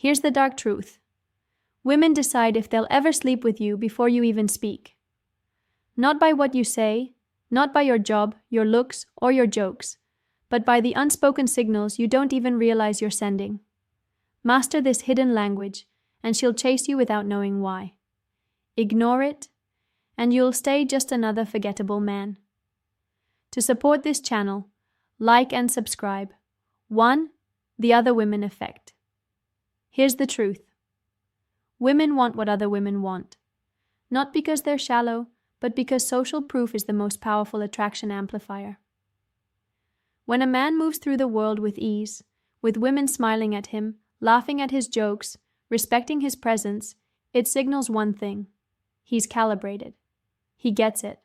Here's the dark truth. Women decide if they'll ever sleep with you before you even speak. Not by what you say, not by your job, your looks, or your jokes, but by the unspoken signals you don't even realize you're sending. Master this hidden language, and she'll chase you without knowing why. Ignore it, and you'll stay just another forgettable man. To support this channel, like and subscribe. 1. The Other Women Effect. Here's the truth. Women want what other women want. Not because they're shallow, but because social proof is the most powerful attraction amplifier. When a man moves through the world with ease, with women smiling at him, laughing at his jokes, respecting his presence, it signals one thing. He's calibrated. He gets it.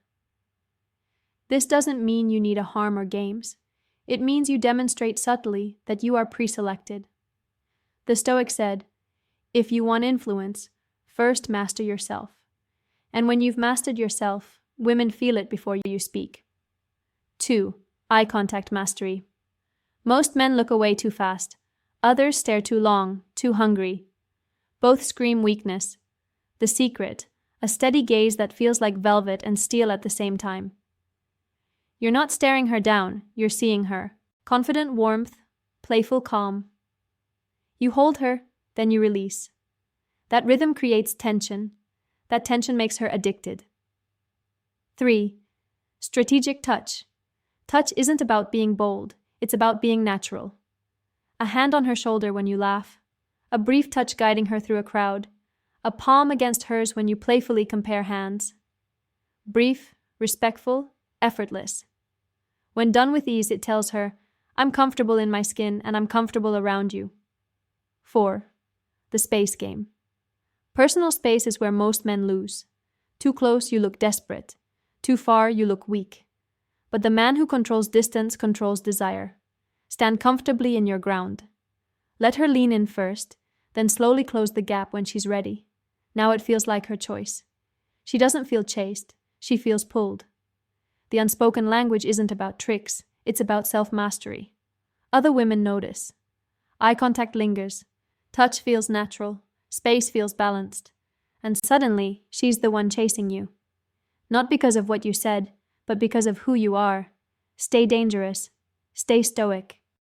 This doesn't mean you need a harm or games. It means you demonstrate subtly that you are pre-selected. The Stoic said, if you want influence, first master yourself. And when you've mastered yourself, women feel it before you speak. 2. Eye contact mastery. Most men look away too fast. Others stare too long, too hungry. Both scream weakness. The secret, a steady gaze that feels like velvet and steel at the same time. You're not staring her down, you're seeing her. Confident warmth, playful calm. You hold her, then you release. That rhythm creates tension. That tension makes her addicted. 3. Strategic touch. Touch isn't about being bold, it's about being natural. A hand on her shoulder when you laugh, a brief touch guiding her through a crowd, a palm against hers when you playfully compare hands. Brief, respectful, effortless. When done with ease, it tells her, I'm comfortable in my skin and I'm comfortable around you. 4. The space game. Personal space is where most men lose. Too close, you look desperate. Too far, you look weak. But the man who controls distance controls desire. Stand comfortably in your ground. Let her lean in first, then slowly close the gap when she's ready. Now it feels like her choice. She doesn't feel chased, she feels pulled. The unspoken language isn't about tricks, it's about self-mastery. Other women notice. Eye contact lingers. Touch feels natural. Space feels balanced. And suddenly, she's the one chasing you. Not because of what you said, but because of who you are. Stay dangerous. Stay stoic.